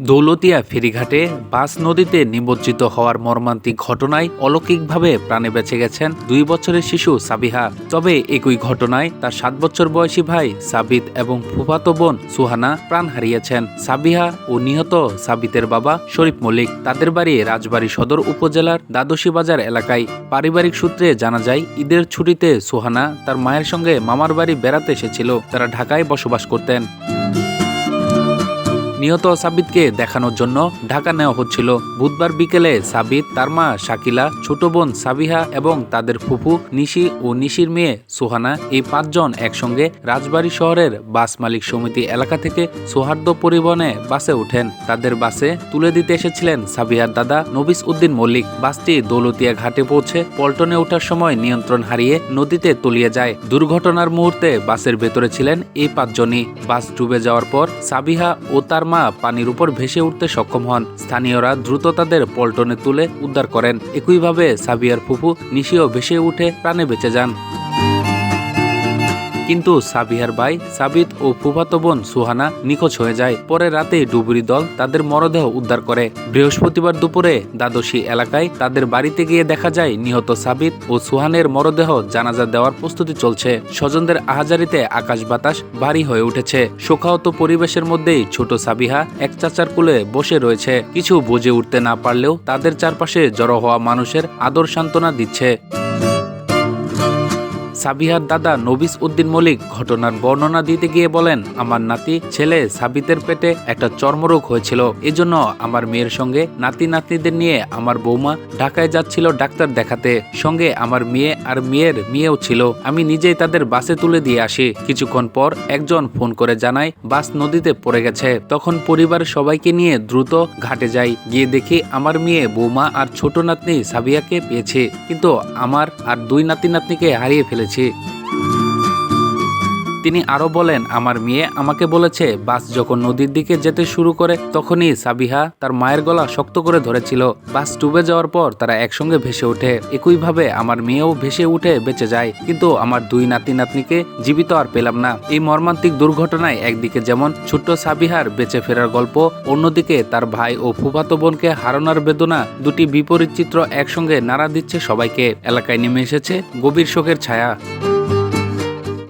দৌলতিয়া ফেরিঘাটে বাস নদীতে নিমজ্জিত হওয়ার মর্মান্তিক ঘটনায় অলৌকিকভাবে প্রাণে বেঁচে গেছেন 2 বছরের শিশু সাবিহা। তবে একই ঘটনায় তার 7 বছর বয়সী ভাই সাবিত এবং ফুফাতো বোন সুহানা প্রাণ হারিয়েছেন। সাবিহা ও নিহত সাবিতের বাবা শরীফ মল্লিক, তাদের বাড়ি রাজবাড়ী সদর উপজেলার দ্বাদশী বাজার এলাকায়। পারিবারিক সূত্রে জানা যায়, ঈদের ছুটিতে সুহানা তার মায়ের সঙ্গে মামার বাড়ি বেড়াতে এসেছিল। তারা ঢাকায় বসবাস করতেন। নিহত সাবিতকে দেখানোর জন্য ঢাকা নেওয়া হচ্ছিল। বুধবার বিকেলে সাবিত, তার মা শাকিলা, ছোট বোন সাবিহা এবং তাদের ফুফু নিশি ও নিশির মেয়ে সুহানা, এই 5 জন একসঙ্গে রাজবাড়ী শহরের বাস মালিক সমিতি এলাকা থেকে সৌহার্দ্য পরিবহনে বাসে ওঠেন। তাদের বাসে তুলে দিতে এসেছিলেন সাবিহার দাদা নবিস উদ্দিন মল্লিক। বাসটি দৌলতিয়া ঘাটে পৌঁছে পল্টনে ওঠার সময় নিয়ন্ত্রণ হারিয়ে নদীতে তলিয়ে যায়। দুর্ঘটনার মুহূর্তে বাসের ভেতরে ছিলেন এই 5 জনই। বাস ডুবে যাওয়ার পর সাবিহা ও তার মা পানির উপর ভেসে উঠতে সক্ষম হন। স্থানীয়রা দ্রুত তাদের পল্টনে তুলে উদ্ধার করেন। একইভাবে সাবিয়ার ফুফু নিশিও ভেসে উঠে প্রাণে বেঁচে যান। কিন্তু সাবিহার ভাই সাবিত ও ফুফাতো বোন সুহানা নিখোঁজ হয়ে যায়। পরে রাতে ডুবুরি দল তাদের মরদেহ উদ্ধার করে। বৃহস্পতিবার দুপুরে দ্বাদশী এলাকায় তাদের বাড়িতে গিয়ে দেখা যায় নিহত সাবিত ও সুহানের মরদেহ জানাজা দেওয়ার প্রস্তুতি চলছে। স্বজনদের আহাজারিতে আকাশ বাতাস ভারী হয়ে উঠেছে। শোকাহত পরিবেশের মধ্যেই ছোট সাবিহা এক চাচার কোলে বসে রয়েছে। কিছু বুঝে উঠতে না পারলেও তাদের চারপাশে জড়ো হওয়া মানুষের আদর সান্ত্বনা দিচ্ছে। সাবিহার দাদা নবিস উদ্দিন মল্লিক ঘটনার বর্ণনা দিতে গিয়ে বলেন, আমার নাতি ছেলে সাবিতের পেটে একটা চর্মরোগ হয়েছিল। এজন্য আমার মেয়ের সঙ্গে নাতি নাতনিদের নিয়ে আমার বৌমা ঢাকায় যাচ্ছিল ডাক্তার দেখাতে। সঙ্গে আমার মেয়ে আর মেয়ের মেয়েও ছিল। আমি নিজেই তাদের বাসে তুলে দিয়ে আসি। কিছুক্ষণ পর একজন ফোন করে জানায় বাস নদীতে পড়ে গেছে। তখন পরিবারের সবাইকে নিয়ে দ্রুত ঘাটে যাই। গিয়ে দেখি আমার মেয়ে, বৌমা আর ছোট নাতনি সাবিয়াকে পেয়েছে, কিন্তু আমার আর 2 নাতি নাতনিকে হারিয়ে ফেলেছি। তিনি আরো বলেন, আমার মেয়ে আমাকে বলেছে বাস যখন নদীর দিকে যেতে শুরু করে তখনই সাবিহা তার মায়ের গলা শক্ত করে ধরেছিল। বাস ডুবে যাওয়ার পর তারা একসঙ্গে ভেসে ওঠে। একইভাবে আমার মেয়েও ভেসে উঠে বেঁচে যায়, কিন্তু আমার 2 নাতি নাতনিকে জীবিত আর পেলাম না। এই মর্মান্তিক দুর্ঘটনায় একদিকে যেমন ছোট্ট সাবিহার বেঁচে ফেরার গল্প, অন্যদিকে তার ভাই ও ফুফাতো বোনকে হারানোর বেদনা, দুটি বিপরীত চিত্র একসঙ্গে নাড়া দিচ্ছে সবাইকে। এলাকায় নেমে এসেছে গভীর শোকের ছায়া।